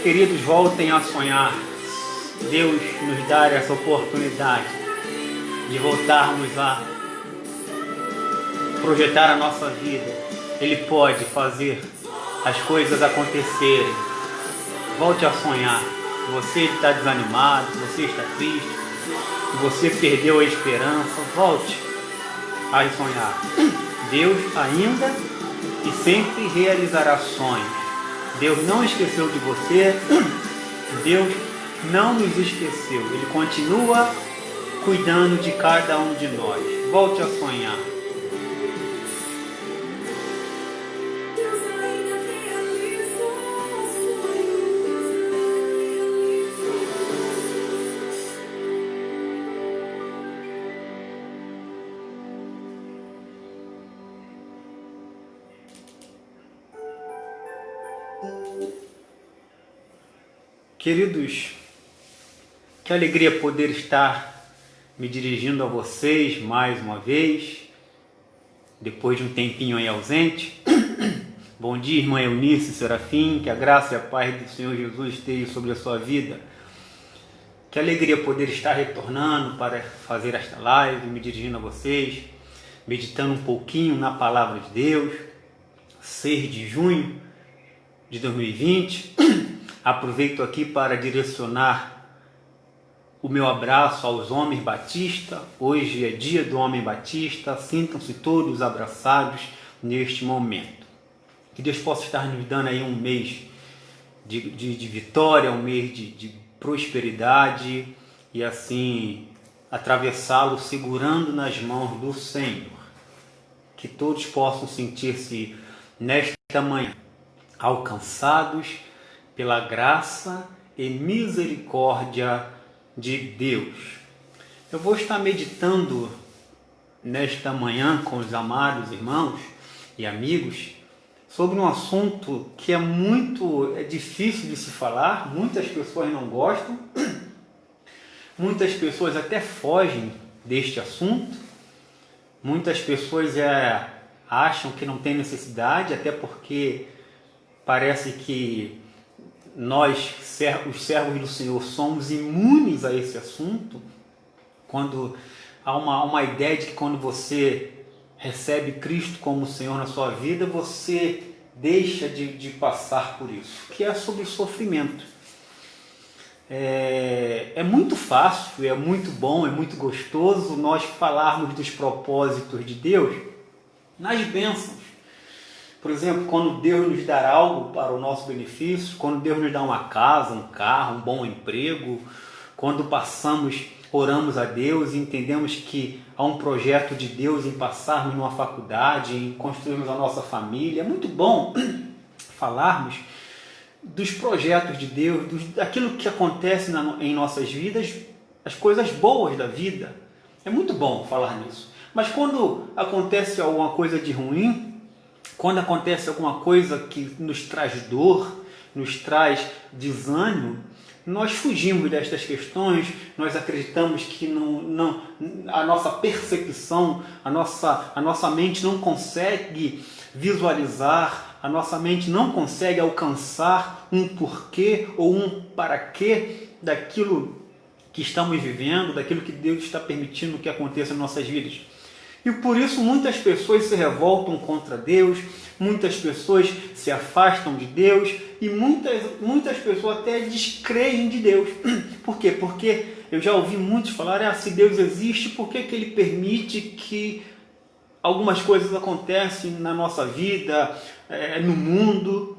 queridos, voltem a sonhar. Deus nos dá essa oportunidade de voltarmos a projetar a nossa vida. Ele pode fazer as coisas acontecerem. Volte a sonhar. Se você está desanimado, se você está triste, se você perdeu a esperança, volte a sonhar. Deus ainda e sempre realizará sonhos. Deus não esqueceu de você. Deus não nos esqueceu. Ele continua cuidando de cada um de nós. Volte a sonhar. Queridos, que alegria poder estar me dirigindo a vocês mais uma vez, depois de um tempinho aí ausente. Bom dia, irmã Eunice Serafim, que a graça e a paz do Senhor Jesus esteja sobre a sua vida. Que alegria poder estar retornando para fazer esta live, me dirigindo a vocês, meditando um pouquinho na Palavra de Deus. 6 de junho de 2020. Aproveito aqui para direcionar o meu abraço aos homens batistas. Hoje é dia do homem batista. Sintam-se todos abraçados neste momento. Que Deus possa estar nos dando aí um mês de vitória, um mês de prosperidade e assim atravessá-lo segurando nas mãos do Senhor. Que todos possam sentir-se nesta manhã alcançados pela graça e misericórdia de Deus. Eu vou estar meditando nesta manhã com os amados irmãos e amigos sobre um assunto que é muito difícil de se falar. Muitas pessoas não gostam, muitas pessoas até fogem deste assunto, muitas pessoas acham que não tem necessidade, até porque parece que nós, os servos do Senhor, somos imunes a esse assunto. Quando há uma ideia de que quando você recebe Cristo como Senhor na sua vida, você deixa de passar por isso, que é sobre o sofrimento. É muito fácil, é muito bom, é muito gostoso nós falarmos dos propósitos de Deus nas bênçãos. Por exemplo, quando Deus nos dá algo para o nosso benefício, quando Deus nos dá uma casa, um carro, um bom emprego, quando oramos a Deus e entendemos que há um projeto de Deus em passarmos numa faculdade, em construirmos a nossa família. É muito bom falarmos dos projetos de Deus, daquilo que acontece em nossas vidas, as coisas boas da vida. É muito bom falar nisso. Mas quando acontece alguma coisa de ruim, quando acontece alguma coisa que nos traz dor, nos traz desânimo, nós fugimos destas questões, nós acreditamos que a nossa percepção, a nossa mente não consegue visualizar, a nossa mente não consegue alcançar um porquê ou um para quê daquilo que estamos vivendo, daquilo que Deus está permitindo que aconteça em nossas vidas. E por isso muitas pessoas se revoltam contra Deus, muitas pessoas se afastam de Deus e muitas pessoas até descreem de Deus. Por quê? Porque eu já ouvi muitos falar, se Deus existe, por que Ele permite que algumas coisas acontecem na nossa vida, no mundo?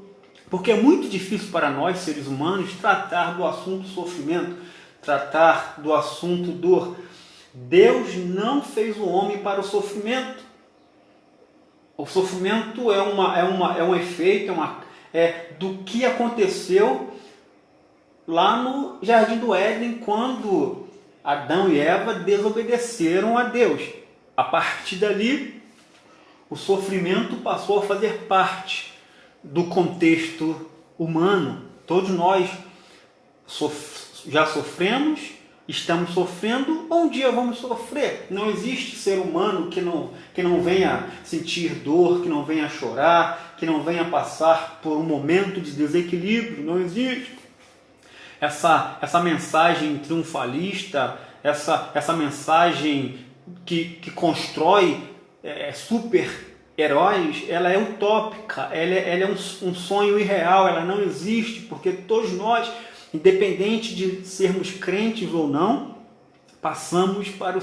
Porque é muito difícil para nós, seres humanos, tratar do assunto sofrimento, tratar do assunto dor. Deus não fez o homem para o sofrimento. O sofrimento é um efeito do que aconteceu lá no Jardim do Éden, quando Adão e Eva desobedeceram a Deus. A partir dali, o sofrimento passou a fazer parte do contexto humano. Todos nós já sofremos, estamos sofrendo, um dia vamos sofrer. Não existe ser humano que não venha sentir dor, que não venha chorar, que não venha passar por um momento de desequilíbrio. Não existe. essa mensagem triunfalista, essa mensagem que constrói super-heróis, ela é utópica, ela é um sonho irreal, ela não existe, porque todos nós, independente de sermos crentes ou não, passamos pelo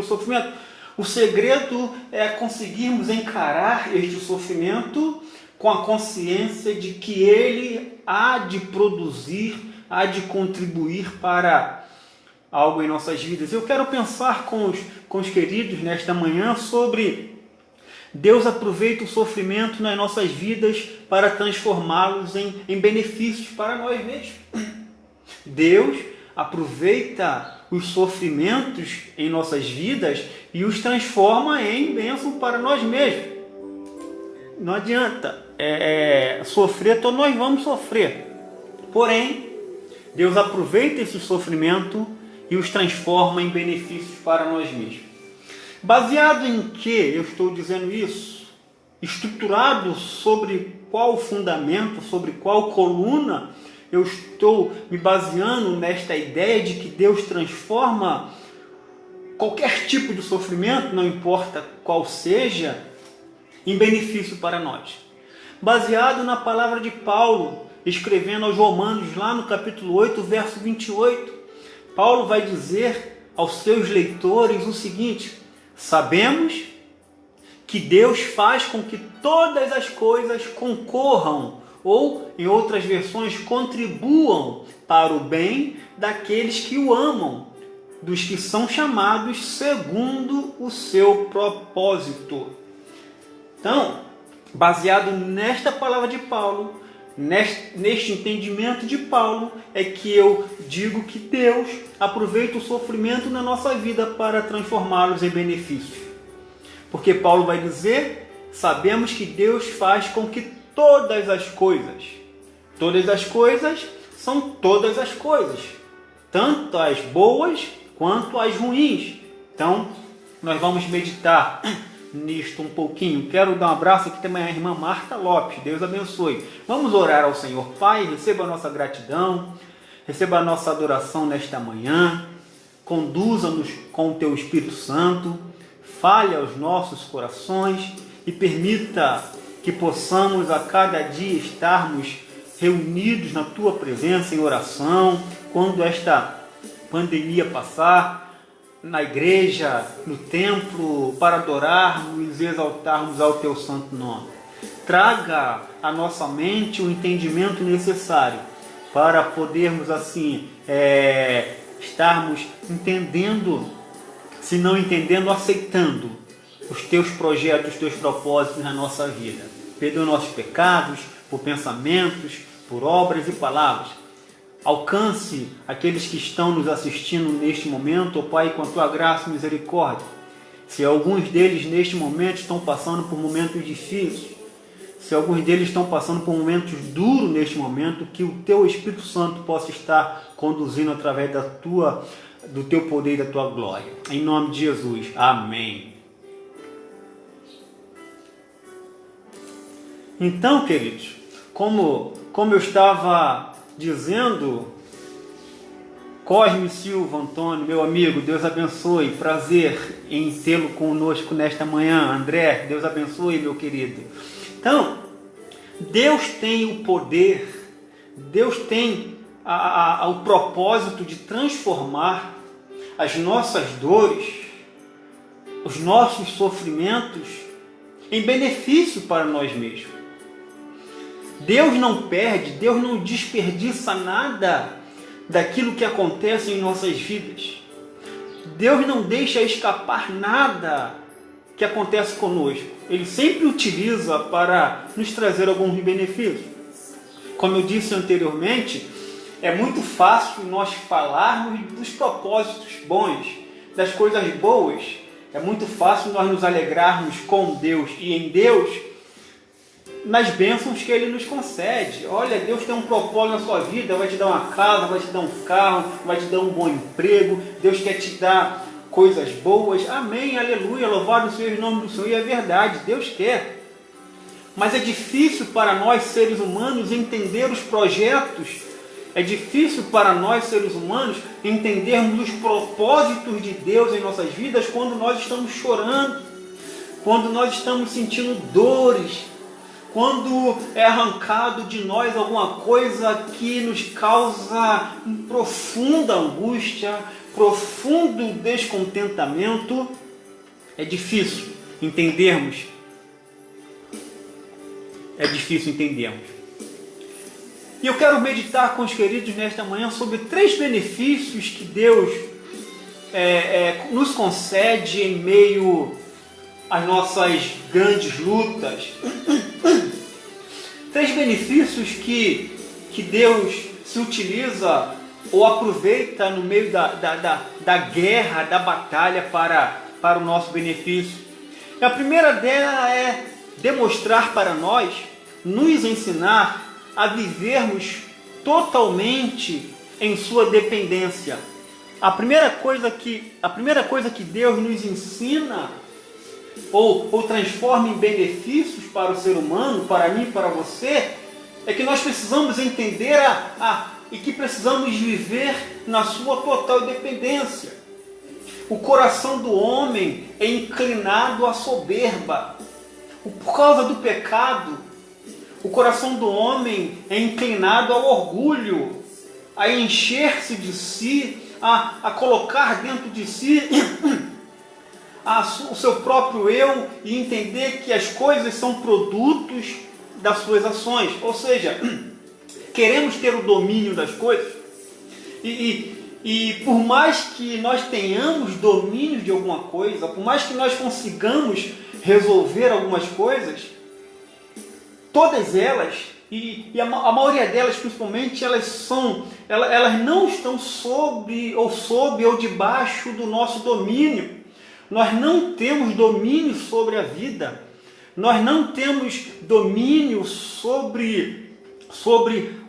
sofrimento. O segredo é conseguirmos encarar este sofrimento com a consciência de que ele há de produzir, há de contribuir para algo em nossas vidas. Eu quero pensar com os queridos nesta manhã sobre Deus aproveita o sofrimento nas nossas vidas para transformá-los em benefícios para nós mesmos. Deus aproveita os sofrimentos em nossas vidas e os transforma em bênção para nós mesmos. Não adianta sofrer, todos nós vamos sofrer. Porém, Deus aproveita esse sofrimento e os transforma em benefícios para nós mesmos. Baseado em que eu estou dizendo isso? Estruturado sobre qual fundamento, sobre qual coluna eu estou me baseando nesta ideia de que Deus transforma qualquer tipo de sofrimento, não importa qual seja, em benefício para nós. Baseado na palavra de Paulo, escrevendo aos Romanos, lá no capítulo 8, verso 28, Paulo vai dizer aos seus leitores o seguinte: sabemos que Deus faz com que todas as coisas concorram, ou, em outras versões, contribuam para o bem daqueles que o amam, dos que são chamados segundo o seu propósito. Então, baseado nesta palavra de Paulo, neste entendimento de Paulo, é que eu digo que Deus aproveita o sofrimento na nossa vida para transformá-los em benefícios. Porque Paulo vai dizer, sabemos que Deus faz com que todas as coisas são todas as coisas, tanto as boas quanto as ruins. Então, nós vamos meditar nisto um pouquinho. Quero dar um abraço aqui também à irmã Marta Lopes, Deus abençoe. Vamos orar ao Senhor. Pai, receba a nossa gratidão, receba a nossa adoração nesta manhã, conduza-nos com o Teu Espírito Santo, fale aos nossos corações e permita que possamos a cada dia estarmos reunidos na Tua presença em oração, quando esta pandemia passar, na igreja, no templo, para adorarmos e exaltarmos ao Teu santo nome. Traga à nossa mente o entendimento necessário para podermos assim estarmos entendendo, se não entendendo, aceitando os Teus projetos, os Teus propósitos na nossa vida. Perdoa nossos pecados, por pensamentos, por obras e palavras. Alcance aqueles que estão nos assistindo neste momento, ó Pai, com a Tua graça e misericórdia. Se alguns deles neste momento estão passando por momentos difíceis, se alguns deles estão passando por momentos duros neste momento, que o Teu Espírito Santo possa estar conduzindo através do Teu poder e da Tua glória. Em nome de Jesus. Amém. Então, queridos, como eu estava dizendo, Cosme Silva Antônio, meu amigo, Deus abençoe, prazer em tê-lo conosco nesta manhã. André, Deus abençoe, meu querido. Então, Deus tem o poder, Deus tem o propósito de transformar as nossas dores, os nossos sofrimentos em benefício para nós mesmos. Deus não perde, Deus não desperdiça nada daquilo que acontece em nossas vidas. Deus não deixa escapar nada que acontece conosco. Ele sempre utiliza para nos trazer alguns benefícios. Como eu disse anteriormente, é muito fácil nós falarmos dos propósitos bons, das coisas boas. É muito fácil nós nos alegrarmos com Deus e em Deus, nas bênçãos que Ele nos concede. Olha, Deus tem um propósito na sua vida, vai te dar uma casa, vai te dar um carro, vai te dar um bom emprego, Deus quer te dar coisas boas. Amém, aleluia, louvado seja o nome do Senhor. E é verdade, Deus quer. Mas é difícil para nós, seres humanos, entender os projetos É difícil para nós, seres humanos, entendermos os propósitos de Deus em nossas vidas quando nós estamos chorando, quando nós estamos sentindo dores, quando é arrancado de nós alguma coisa que nos causa profunda angústia, profundo descontentamento. É difícil entendermos. E eu quero meditar com os queridos nesta manhã sobre 3 benefícios que Deus nos concede em meio às nossas grandes lutas. 3 benefícios que Deus se utiliza ou aproveita no meio da guerra, da batalha para o nosso benefício. E a primeira dela é demonstrar para nós, nos ensinar a vivermos totalmente em sua dependência. A primeira coisa que Deus nos ensina ou transforma em benefícios para o ser humano, para mim e para você, é que nós precisamos entender e que precisamos viver na sua total dependência. O coração do homem é inclinado à soberba. Por causa do pecado, o coração do homem é inclinado ao orgulho, a encher-se de si, a colocar dentro de si o seu próprio eu e entender que as coisas são produtos das suas ações. Ou seja, queremos ter o domínio das coisas e por mais que nós tenhamos domínio de alguma coisa, por mais que nós consigamos resolver algumas coisas, todas elas, e a maioria delas principalmente, elas não estão sob ou debaixo do nosso domínio. Nós não temos domínio sobre a vida, nós não temos domínio sobre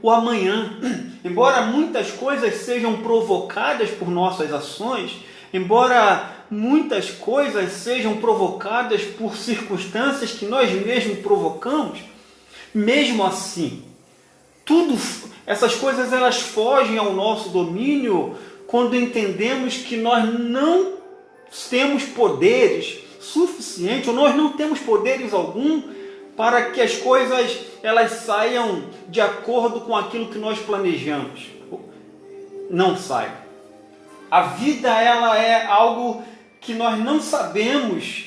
o amanhã. Embora muitas coisas sejam provocadas por nossas ações, embora muitas coisas sejam provocadas por circunstâncias que nós mesmos provocamos, mesmo assim, essas coisas elas fogem ao nosso domínio quando entendemos que nós não temos poderes suficientes, ou nós não temos poderes algum para que as coisas elas saiam de acordo com aquilo que nós planejamos. Não saiam. A vida ela é algo que nós não sabemos,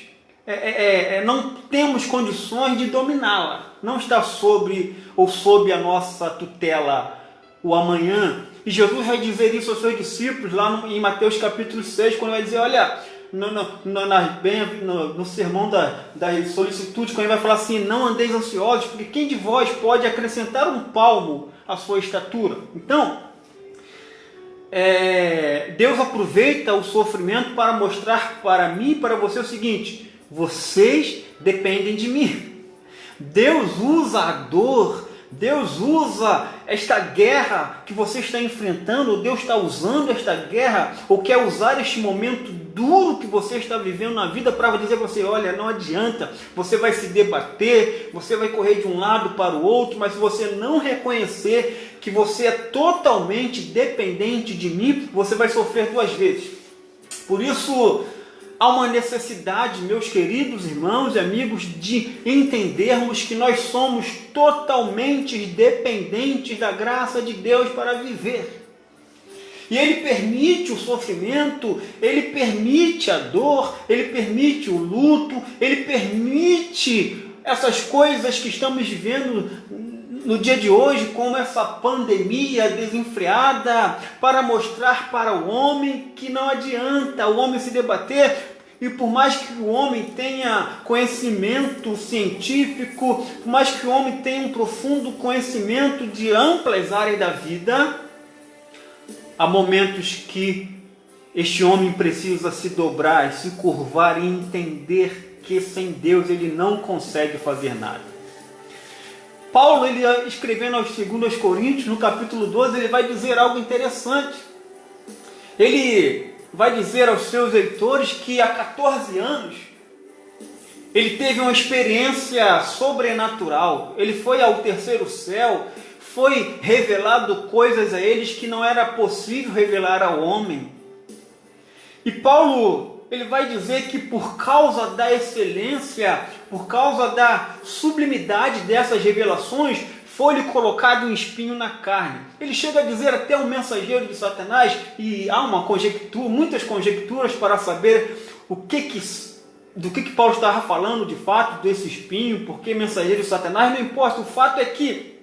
não temos condições de dominá-la. Não está sob a nossa tutela o amanhã. E Jesus vai dizer isso aos seus discípulos lá em Mateus capítulo 6, quando ele vai dizer, olha, no sermão da solicitude, quando ele vai falar assim, não andeis ansiosos, porque quem de vós pode acrescentar um palmo à sua estatura? Então, Deus aproveita o sofrimento para mostrar para mim e para você o seguinte: vocês dependem de mim. Deus usa a dor, Deus usa esta guerra que você está enfrentando, Deus está usando esta guerra, ou quer usar este momento duro que você está vivendo na vida para dizer a você, olha, não adianta, você vai se debater, você vai correr de um lado para o outro, mas se você não reconhecer que você é totalmente dependente de mim, você vai sofrer 2 vezes. Por isso, há uma necessidade, meus queridos irmãos e amigos, de entendermos que nós somos totalmente dependentes da graça de Deus para viver. E Ele permite o sofrimento, Ele permite a dor, Ele permite o luto, Ele permite essas coisas que estamos vivendo no dia de hoje, como essa pandemia desenfreada, para mostrar para o homem que não adianta o homem se debater, e por mais que o homem tenha conhecimento científico, por mais que o homem tenha um profundo conhecimento de amplas áreas da vida, há momentos que este homem precisa se dobrar, se curvar e entender que sem Deus ele não consegue fazer nada. Paulo, ele escrevendo aos 2 Coríntios, no capítulo 12, ele vai dizer algo interessante. Ele vai dizer aos seus leitores que há 14 anos ele teve uma experiência sobrenatural. Ele foi ao terceiro céu, foi revelado coisas a eles que não era possível revelar ao homem. E Paulo, ele vai dizer que por causa da excelência, por causa da sublimidade dessas revelações, foi-lhe colocado um espinho na carne. Ele chega a dizer até um mensageiro de Satanás, e há uma conjectura, muitas conjecturas para saber do que Paulo estava falando de fato desse espinho, porque mensageiro de Satanás, não importa, o fato é que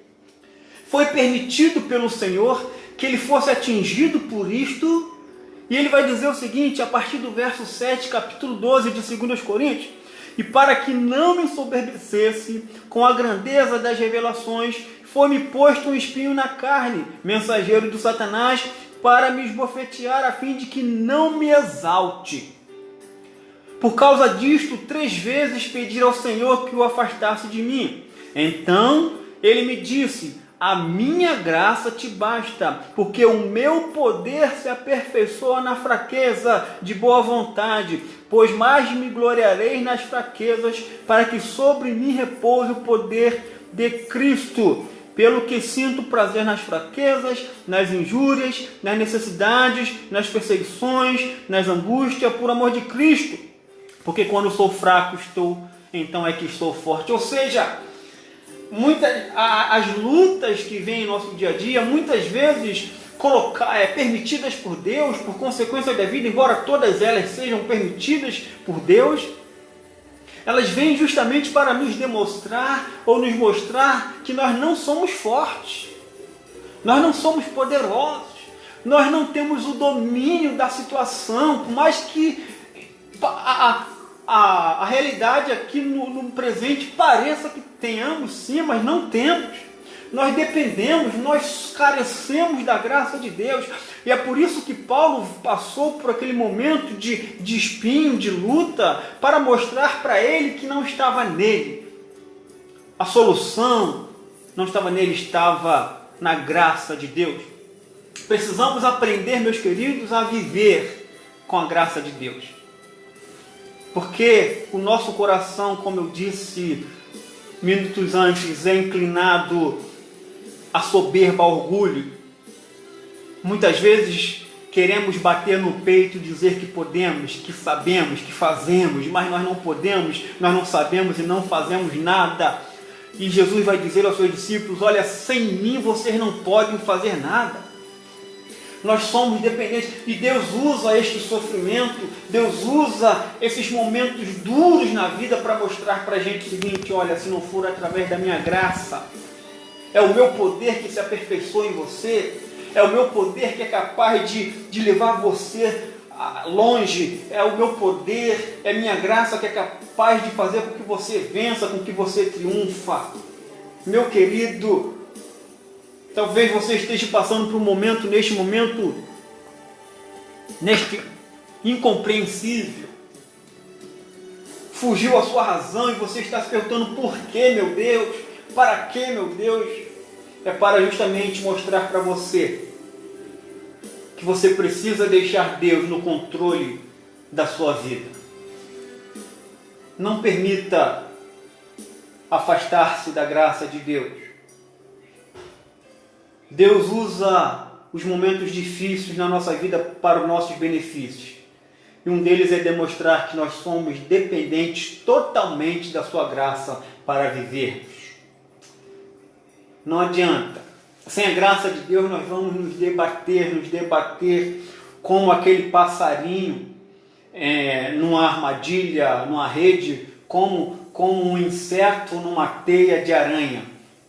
foi permitido pelo Senhor que ele fosse atingido por isto, e ele vai dizer o seguinte, a partir do verso 7, capítulo 12 de 2 Coríntios, e para que não me ensoberbecesse com a grandeza das revelações, foi-me posto um espinho na carne, mensageiro de Satanás, para me esbofetear, a fim de que não me exalte. Por causa disto, 3 vezes pedi ao Senhor que o afastasse de mim. Então ele me disse, a minha graça te basta, porque o meu poder se aperfeiçoa na fraqueza de boa vontade, pois mais me gloriarei nas fraquezas, para que sobre mim repouse o poder de Cristo. Pelo que sinto prazer nas fraquezas, nas injúrias, nas necessidades, nas perseguições, nas angústias, por amor de Cristo. Porque quando sou fraco, então é que estou forte. Ou seja, as lutas que vêm em nosso dia a dia, muitas vezes permitidas por Deus, por consequência da vida, embora todas elas sejam permitidas por Deus, elas vêm justamente para nos demonstrar ou nos mostrar que nós não somos fortes, nós não somos poderosos, nós não temos o domínio da situação, por mais que a realidade aqui no presente pareça que tenhamos sim, mas não temos. Nós dependemos, nós carecemos da graça de Deus. E é por isso que Paulo passou por aquele momento de espinho, de luta, para mostrar para ele que não estava nele. A solução não estava nele, estava na graça de Deus. Precisamos aprender, meus queridos, a viver com a graça de Deus. Porque o nosso coração, como eu disse minutos antes, é inclinado a soberba, a orgulho. Muitas vezes queremos bater no peito e dizer que podemos, que sabemos, que fazemos, mas nós não podemos, nós não sabemos e não fazemos nada. E Jesus vai dizer aos seus discípulos, olha, sem mim vocês não podem fazer nada. Nós somos dependentes e Deus usa este sofrimento, Deus usa esses momentos duros na vida para mostrar para a gente o seguinte, olha, se não for através da minha graça, é o meu poder que se aperfeiçoa em você, é o meu poder que é capaz de levar você longe, é o meu poder, é minha graça que é capaz de fazer com que você vença, com que você triunfa. Meu querido, talvez você esteja passando por um momento, neste incompreensível. Fugiu a sua razão e você está se perguntando por que, meu Deus? Para que, meu Deus? É para justamente mostrar para você que você precisa deixar Deus no controle da sua vida. Não permita afastar-se da graça de Deus. Deus usa os momentos difíceis na nossa vida para os nossos benefícios. E um deles é demonstrar que nós somos dependentes totalmente da sua graça para vivermos. Não adianta. Sem a graça de Deus nós vamos nos debater como aquele passarinho numa armadilha, numa rede, como um inseto numa teia de aranha.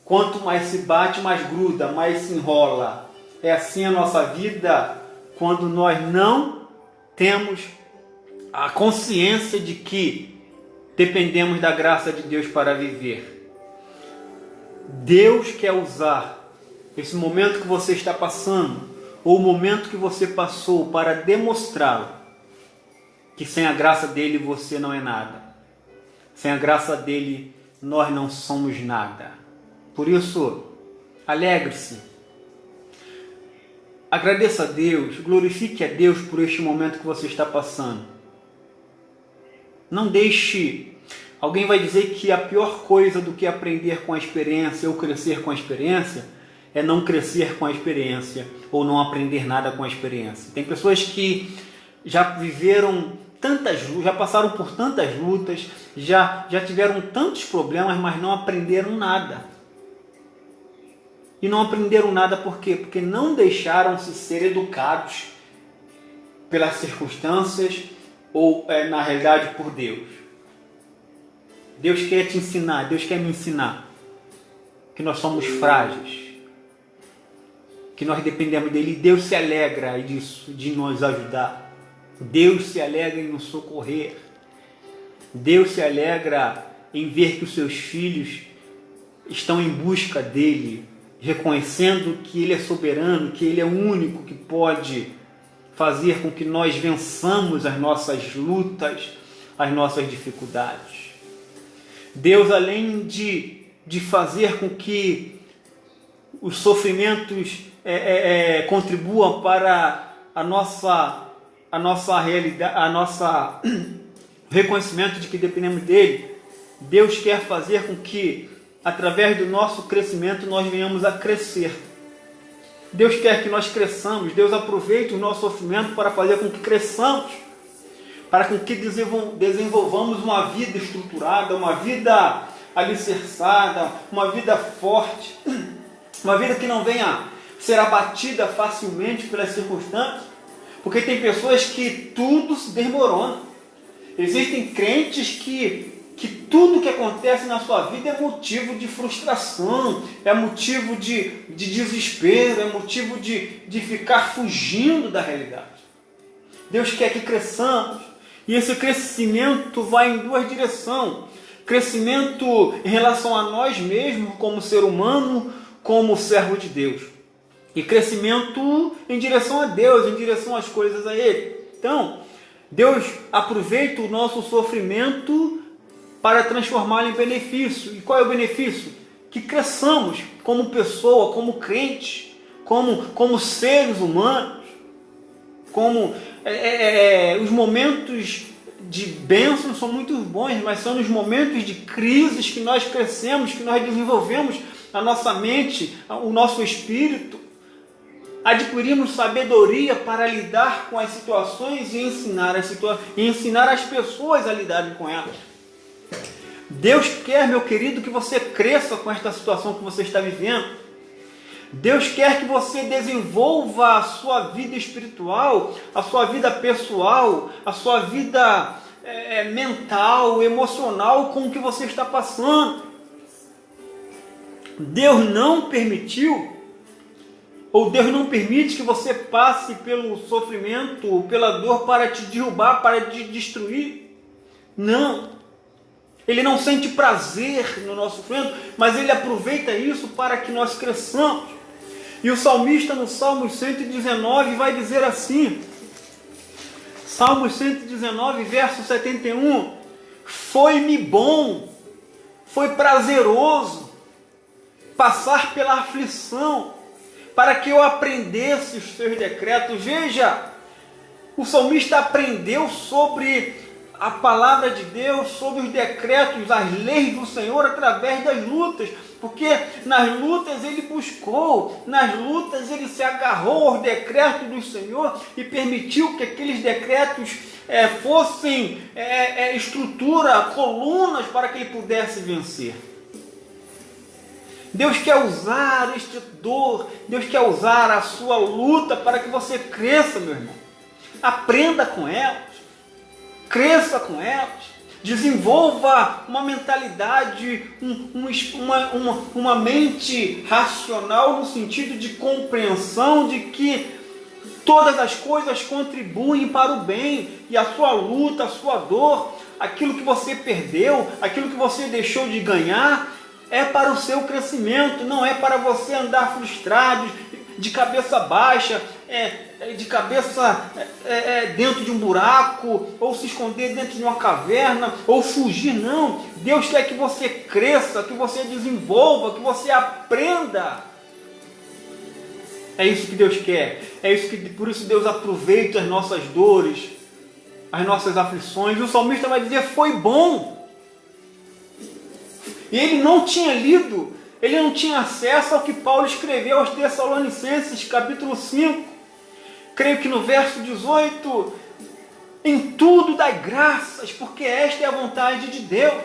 Quanto mais se bate, mais gruda, mais se enrola. É assim a nossa vida quando nós não temos a consciência de que dependemos da graça de Deus para viver. Deus quer usar esse momento que você está passando, ou o momento que você passou, para demonstrá-lo que sem a graça dele você não é nada. Sem a graça dele nós não somos nada. Por isso, alegre-se. Agradeça a Deus, glorifique a Deus por este momento que você está passando. Não deixe... Alguém vai dizer que a pior coisa do que aprender com a experiência ou crescer com a experiência é não crescer com a experiência ou não aprender nada com a experiência. Tem pessoas que já viveram tantas lutas, já passaram por tantas lutas, já tiveram tantos problemas, mas não aprenderam nada. E não aprenderam nada por quê? Porque não deixaram-se ser educados pelas circunstâncias ou, na realidade, por Deus. Deus quer te ensinar, Deus quer me ensinar que nós somos frágeis, que nós dependemos dele, e Deus se alegra disso, de nos ajudar. Deus se alegra em nos socorrer. Deus se alegra em ver que os seus filhos estão em busca dele, reconhecendo que ele é soberano, que ele é o único que pode fazer com que nós vençamos as nossas lutas, as nossas dificuldades. Deus, além de fazer com que os sofrimentos contribuam para a nossa realidade, a nossa reconhecimento de que dependemos dele, Deus quer fazer com que, através do nosso crescimento, nós venhamos a crescer. Deus quer que nós cresçamos. Deus aproveita o nosso sofrimento para fazer com que cresçamos, para que desenvolvamos uma vida estruturada, uma vida alicerçada, uma vida forte, uma vida que não venha ser abatida facilmente pelas circunstâncias, porque tem pessoas que tudo se desmorona. Existem crentes que tudo que acontece na sua vida é motivo de frustração, é motivo de desespero, é motivo de ficar fugindo da realidade. Deus quer que cresçamos, e esse crescimento vai em duas direções. Crescimento em relação a nós mesmos, como ser humano, como servo de Deus. E crescimento em direção a Deus, em direção às coisas a Ele. Então, Deus aproveita o nosso sofrimento para transformá-lo em benefício. E qual é o benefício? Que cresçamos como pessoa, como crente, como seres humanos, como os momentos de bênção são muito bons, mas são nos momentos de crises que nós crescemos, que nós desenvolvemos a nossa mente, o nosso espírito, adquirimos sabedoria para lidar com as situações e ensinar as pessoas a lidarem com elas. Deus quer, meu querido, que você cresça com esta situação que você está vivendo. Deus quer que você desenvolva a sua vida espiritual, a sua vida pessoal, a sua vida mental, emocional com o que você está passando. Deus não permitiu, ou Deus não permite que você passe pelo sofrimento, pela dor para te derrubar, para te destruir. Não. Ele não sente prazer no nosso sofrimento, mas Ele aproveita isso para que nós cresçamos. E o salmista no Salmo 119 vai dizer assim, Salmo 119, verso 71, foi-me bom, foi prazeroso passar pela aflição, para que eu aprendesse os seus decretos. Veja, o salmista aprendeu sobre a palavra de Deus, sobre os decretos, as leis do Senhor através das lutas, porque nas lutas ele buscou, nas lutas ele se agarrou aos decretos do Senhor e permitiu que aqueles decretos fossem estrutura, colunas para que ele pudesse vencer. Deus quer usar este dor, Deus quer usar a sua luta para que você cresça, meu irmão. Aprenda com elas, cresça com elas, desenvolva uma mentalidade, uma mente racional no sentido de compreensão de que todas as coisas contribuem para o bem, e a sua luta, a sua dor, aquilo que você perdeu, aquilo que você deixou de ganhar, é para o seu crescimento, não é para você andar frustrado, de cabeça baixa, de cabeça dentro de um buraco, ou se esconder dentro de uma caverna, ou fugir, não. Deus quer que você cresça, que você desenvolva, que você aprenda. É isso que Deus quer, por isso Deus aproveita as nossas dores, as nossas aflições. E o salmista vai dizer, foi bom. E ele não tinha lido Ele não tinha acesso ao que Paulo escreveu aos Tessalonicenses, capítulo 5. Creio que no verso 18, em tudo dai graças, porque esta é a vontade de Deus.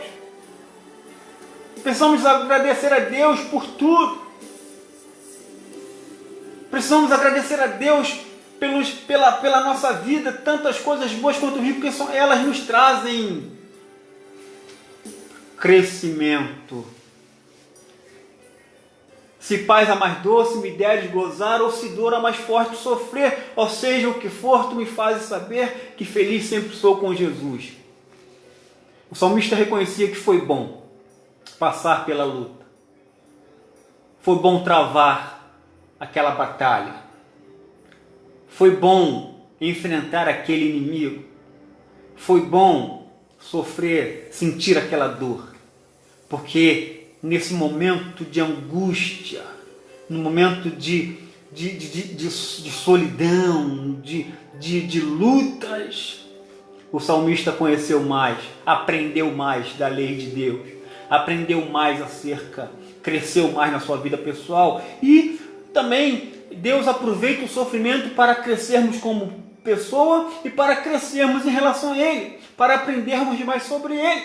Precisamos agradecer a Deus por tudo. Precisamos agradecer a Deus pela nossa vida, tantas coisas boas quanto ruins, porque elas nos trazem crescimento. Se paz a mais doce me deres gozar, ou se dor a mais forte sofrer, ou seja, o que for, tu me fazes saber que feliz sempre sou com Jesus. O salmista reconhecia que foi bom passar pela luta. Foi bom travar aquela batalha. Foi bom enfrentar aquele inimigo. Foi bom sofrer, sentir aquela dor. Porque nesse momento de angústia, no momento de solidão, de lutas, o salmista conheceu mais, aprendeu mais da lei de Deus, aprendeu mais cresceu mais na sua vida pessoal, e também Deus aproveita o sofrimento para crescermos como pessoa e para crescermos em relação a Ele, para aprendermos mais sobre Ele.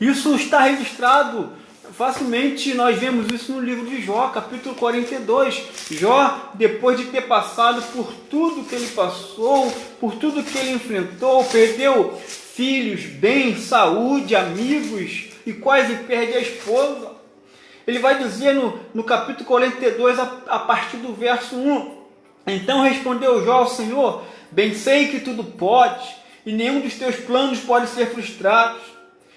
Isso está registrado facilmente, nós vemos isso no livro de Jó, capítulo 42. Jó, depois de ter passado por tudo que ele passou, por tudo que ele enfrentou, perdeu filhos, bens, saúde, amigos e quase perde a esposa. Ele vai dizer no capítulo 42, a partir do verso 1. Então respondeu Jó ao Senhor: bem sei que tudo podes, e nenhum dos teus planos pode ser frustrado.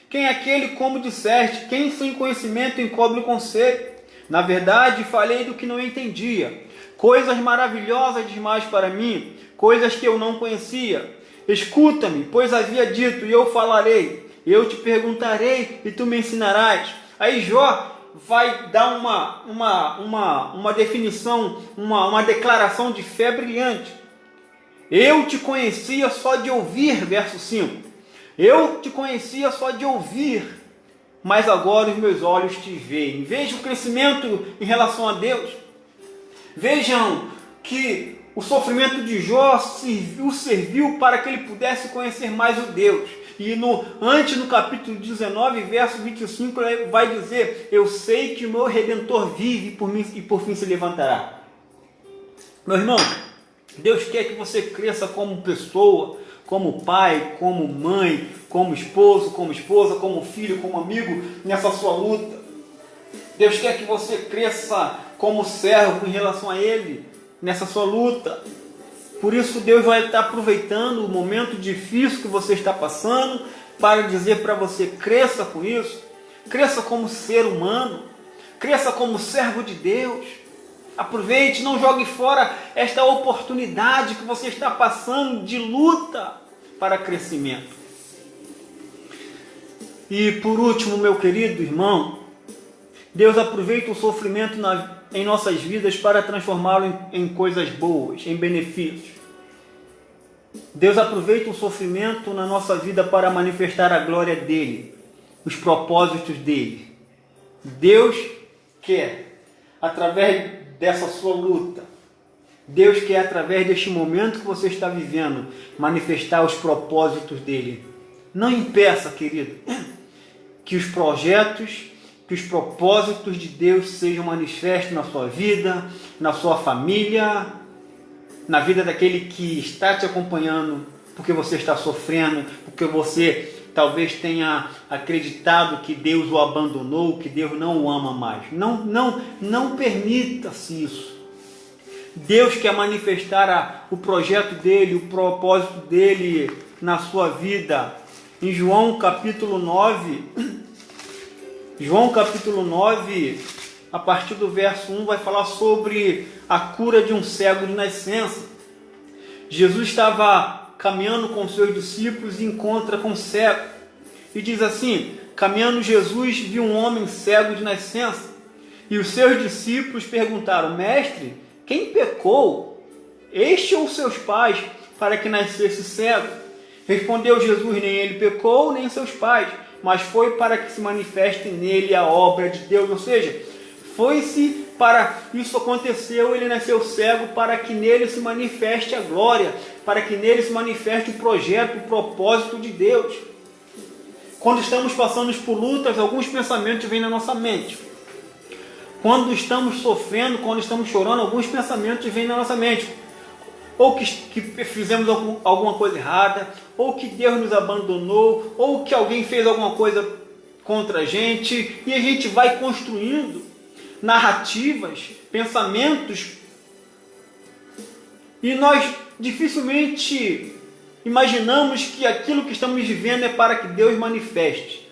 Quem é aquele, como disseste, quem sem conhecimento encobre o conselho? Na verdade, falei do que não entendia. Coisas maravilhosas demais para mim, coisas que eu não conhecia. Escuta-me, pois havia dito, e eu falarei. Eu te perguntarei, e tu me ensinarás. Aí Jó vai dar uma definição, uma declaração de fé brilhante. Eu te conhecia só de ouvir, verso 5. Eu te conhecia só de ouvir, mas agora os meus olhos te veem. Veja o crescimento em relação a Deus. Vejam que o sofrimento de Jó serviu para que ele pudesse conhecer mais o Deus. E antes no capítulo 19, verso 25, ele vai dizer: eu sei que o meu Redentor vive e por fim se levantará. Meu irmão, Deus quer que você cresça como pessoa, como pai, como mãe, como esposo, como esposa, como filho, como amigo, nessa sua luta. Deus quer que você cresça como servo em relação a Ele, nessa sua luta. Por isso Deus vai estar aproveitando o momento difícil que você está passando, para dizer para você: cresça com isso, cresça como ser humano, cresça como servo de Deus. Aproveite, não jogue fora esta oportunidade que você está passando de luta para crescimento. E por último, meu querido irmão, Deus aproveita o sofrimento em nossas vidas para transformá-lo em coisas boas, em benefícios. Deus aproveita o sofrimento na nossa vida para manifestar a glória dEle, os propósitos dEle. Deus quer, através dessa sua luta, Deus quer, através deste momento que você está vivendo, manifestar os propósitos dEle. Não impeça, querido, que os projetos, que os propósitos de Deus sejam manifestos na sua vida, na sua família, na vida daquele que está te acompanhando, porque você está sofrendo, porque você talvez tenha acreditado que Deus o abandonou, que Deus não o ama mais. Não permita-se isso. Deus quer manifestar o projeto dele, o propósito dele na sua vida. Em João capítulo 9, a partir do verso 1, vai falar sobre a cura de um cego de nascença. Jesus estava caminhando com seus discípulos e encontra com um cego. E diz assim: caminhando Jesus viu um homem cego de nascença. E os seus discípulos perguntaram: mestre, quem pecou, este ou seus pais, para que nascesse cego? Respondeu Jesus: nem ele pecou, nem seus pais, mas foi para que se manifeste nele a obra de Deus. Ou seja, foi-se para isso aconteceu, ele nasceu cego para que nele se manifeste a glória, para que nele se manifeste o projeto, o propósito de Deus. Quando estamos passando por lutas, alguns pensamentos vêm na nossa mente. Quando estamos sofrendo, quando estamos chorando, alguns pensamentos vêm na nossa mente. Ou que fizemos alguma coisa errada, ou que Deus nos abandonou, ou que alguém fez alguma coisa contra a gente, e a gente vai construindo narrativas, pensamentos, e nós dificilmente imaginamos que aquilo que estamos vivendo é para que Deus manifeste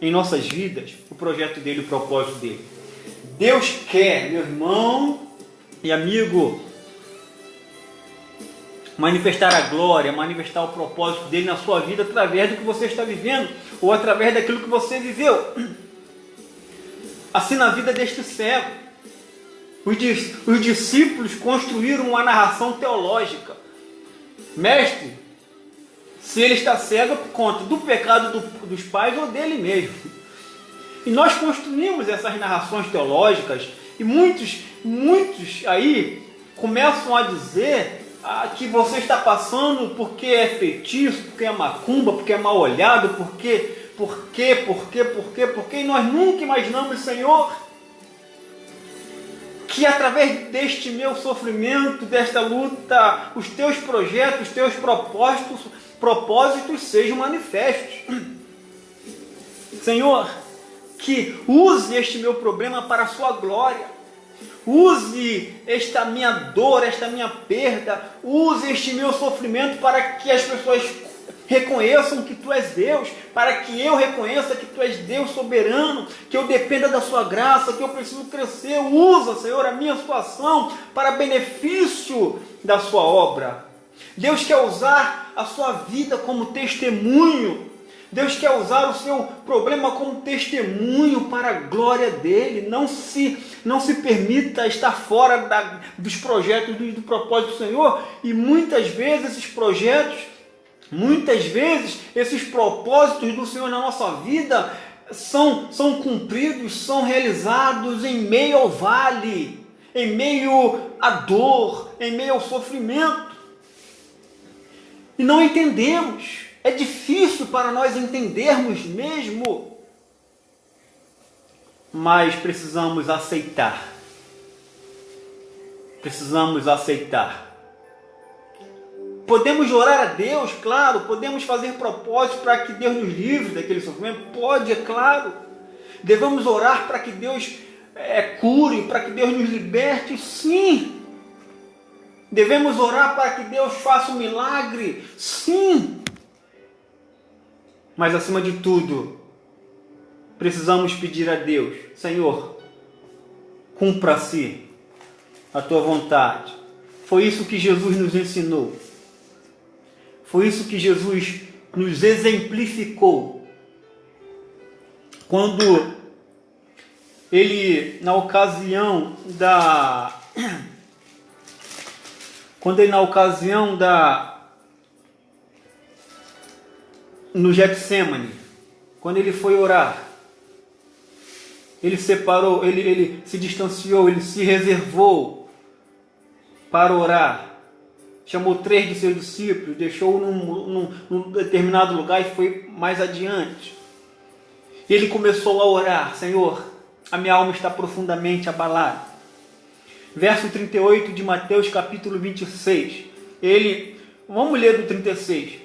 em nossas vidas o projeto dele, o propósito dele. Deus quer, meu irmão e amigo, manifestar a glória, manifestar o propósito dele na sua vida através do que você está vivendo, ou através daquilo que você viveu. Assim na vida deste cego, os discípulos construíram uma narração teológica. Mestre, se ele está cego é por conta do pecado dos pais ou dele mesmo. E nós construímos essas narrações teológicas, e muitos aí começam a dizer que você está passando porque é feitiço, porque é macumba, porque é mal olhado, porque, e nós nunca imaginamos, Senhor, que através deste meu sofrimento, desta luta, os teus projetos, os teus propósitos sejam manifestos. Senhor, que use este meu problema para a sua glória. Use esta minha dor, esta minha perda, use este meu sofrimento para que as pessoas reconheçam que Tu és Deus, para que eu reconheça que Tu és Deus soberano, que eu dependa da Sua graça, que eu preciso crescer. Usa, Senhor, a minha situação para benefício da Sua obra. Deus quer usar a sua vida como testemunho. Deus quer usar o seu problema como testemunho para a glória dele. Não se permita estar fora dos projetos, do propósito do Senhor. E muitas vezes esses propósitos do Senhor na nossa vida são cumpridos, são realizados em meio ao vale, em meio à dor, em meio ao sofrimento. E não entendemos. É difícil para nós entendermos mesmo, mas precisamos aceitar. Podemos orar a Deus, claro, podemos fazer propósitos para que Deus nos livre daquele sofrimento, pode, é claro. Devemos orar para que Deus cure, para que Deus nos liberte, sim. Devemos orar para que Deus faça um milagre, sim. Mas acima de tudo, precisamos pedir a Deus: Senhor, cumpra-se a Tua vontade. Foi isso que Jesus nos ensinou. Foi isso que Jesus nos exemplificou. Quando ele, na ocasião no Getsemane, quando ele foi orar, ele separou, ele se distanciou, ele se reservou para orar. Chamou 3 de seus discípulos, deixou num determinado lugar e foi mais adiante. Ele começou a orar: Senhor, a minha alma está profundamente abalada. Verso 38 de Mateus capítulo 26. Vamos ler do 36.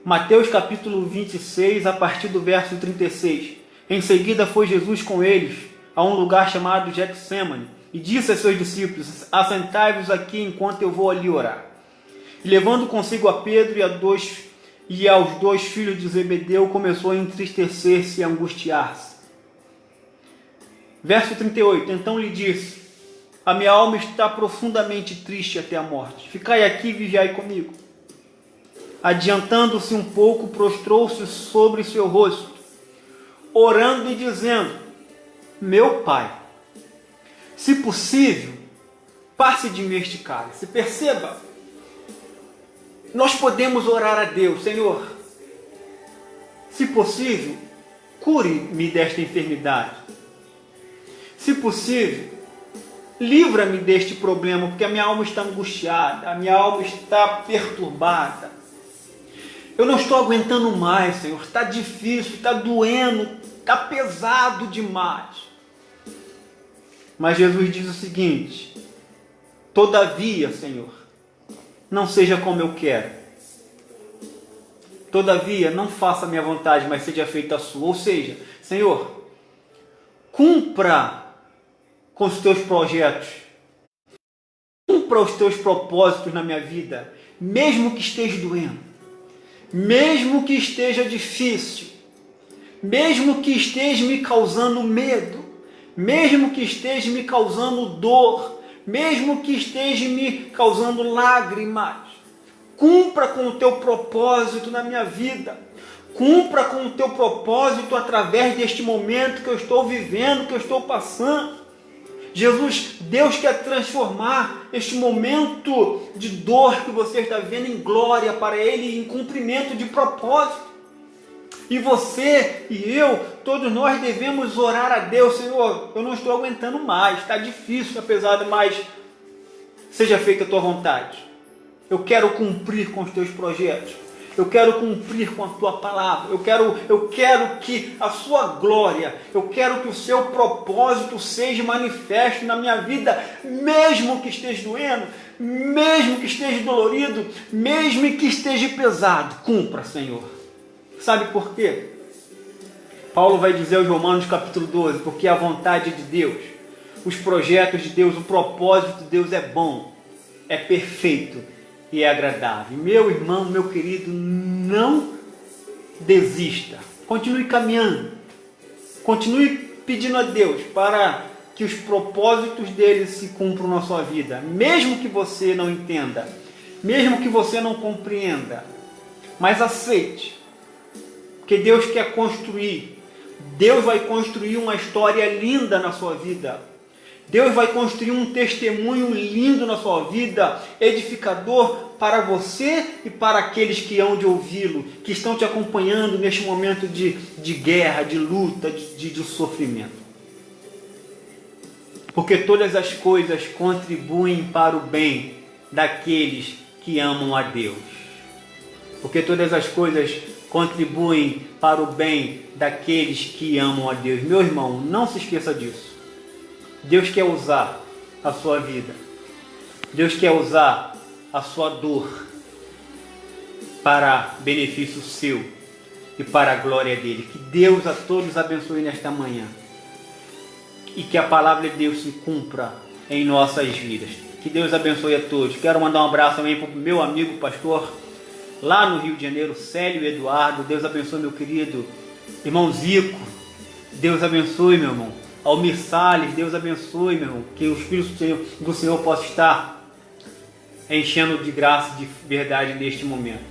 Mateus capítulo 26, a partir do verso 36. Em seguida foi Jesus com eles a um lugar chamado Getsemane, e disse a seus discípulos: assentai-vos aqui enquanto eu vou ali orar. E levando consigo a Pedro e aos 2 filhos de Zebedeu, começou a entristecer-se e a angustiar-se. Verso 38. Então lhe disse: a minha alma está profundamente triste até a morte. Ficai aqui e vigiai comigo. Adiantando-se um pouco, prostrou-se sobre seu rosto, orando e dizendo: meu Pai, se possível, passe de mim este cálice. Perceba, nós podemos orar a Deus: Senhor, se possível, cure-me desta enfermidade. Se possível, livra-me deste problema, porque a minha alma está angustiada, a minha alma está perturbada. Eu não estou aguentando mais, Senhor. Está difícil, está doendo, está pesado demais. Mas Jesus diz o seguinte: todavia, Senhor, não seja como eu quero. Todavia, não faça a minha vontade, mas seja feita a sua. Ou seja, Senhor, cumpra com os teus projetos. Cumpra os teus propósitos na minha vida, mesmo que esteja doendo, mesmo que esteja difícil, mesmo que esteja me causando medo, mesmo que esteja me causando dor, mesmo que esteja me causando lágrimas. Cumpra com o teu propósito na minha vida. Cumpra com o teu propósito através deste momento que eu estou vivendo, que eu estou passando. Jesus, Deus quer transformar este momento de dor que você está vivendo em glória para Ele, em cumprimento de propósito. E você e eu, todos nós devemos orar a Deus: Senhor, eu não estou aguentando mais, está difícil, está pesado, mas seja feita a tua vontade. Eu quero cumprir com os teus projetos. Eu quero cumprir com a tua palavra. Eu quero que a sua glória, eu quero que o seu propósito seja manifesto na minha vida, mesmo que esteja doendo, mesmo que esteja dolorido, mesmo que esteja pesado. Cumpra, Senhor. Sabe por quê? Paulo vai dizer aos Romanos capítulo 12, porque a vontade de Deus, os projetos de Deus, o propósito de Deus é bom, é perfeito e é agradável. Meu irmão, meu querido, não desista. Continue caminhando. Continue pedindo a Deus para que os propósitos dele se cumpram na sua vida. Mesmo que você não entenda, mesmo que você não compreenda, mas aceite. Porque Deus quer construir. Deus vai construir uma história linda na sua vida. Deus vai construir um testemunho lindo na sua vida, edificador para você e para aqueles que hão de ouvi-lo, que estão te acompanhando neste momento de guerra, de luta, de sofrimento. Porque todas as coisas contribuem para o bem daqueles que amam a Deus. Porque todas as coisas contribuem para o bem daqueles que amam a Deus. Meu irmão, não se esqueça disso. Deus quer usar a sua vida. Deus quer usar a sua dor para benefício seu e para a glória dele. Que Deus a todos abençoe nesta manhã. E que a palavra de Deus se cumpra em nossas vidas. Que Deus abençoe a todos. Quero mandar um abraço também para o meu amigo pastor lá no Rio de Janeiro, Célio Eduardo. Deus abençoe meu querido irmão Zico. Deus abençoe, meu irmão. Almir Salles, Deus abençoe, meu irmão, que o Espírito do Senhor possa estar enchendo de graça e de verdade neste momento.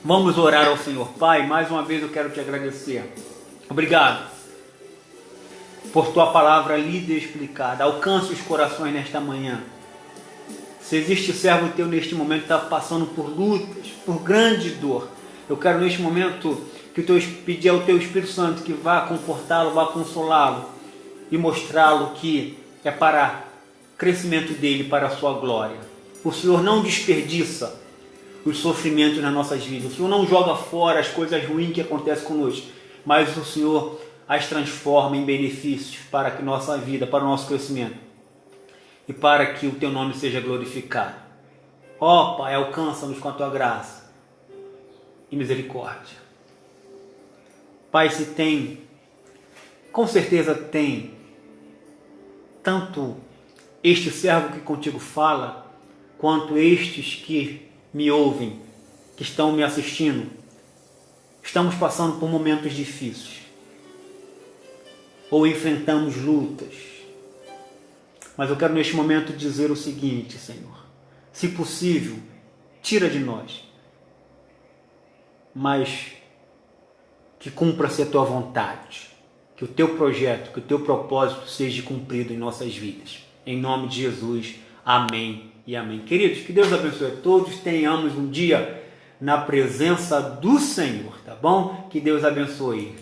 Vamos orar ao Senhor. Pai, mais uma vez eu quero te agradecer. Obrigado por tua palavra lida e explicada. Alcance os corações nesta manhã. Se existe servo teu neste momento que está passando por lutas, por grande dor, eu quero neste momento pedir ao teu Espírito Santo que vá confortá-lo, vá consolá-lo e mostrá-lo que é para crescimento dele, para a sua glória. O Senhor não desperdiça os sofrimentos nas nossas vidas. O Senhor não joga fora as coisas ruins que acontecem conosco, mas o Senhor as transforma em benefícios para a nossa vida, para o nosso crescimento e para que o teu nome seja glorificado. Ó Pai, alcança-nos com a tua graça e misericórdia. Pai, se tem, com certeza tem, tanto este servo que contigo fala, quanto estes que me ouvem, que estão me assistindo, estamos passando por momentos difíceis, ou enfrentamos lutas, mas eu quero neste momento dizer o seguinte, Senhor, se possível, tira de nós, mas que cumpra-se a tua vontade, que o teu projeto, que o teu propósito seja cumprido em nossas vidas. Em nome de Jesus, Amém e amém. Queridos, que Deus abençoe a todos, tenhamos um dia na presença do Senhor, tá bom? Que Deus abençoe.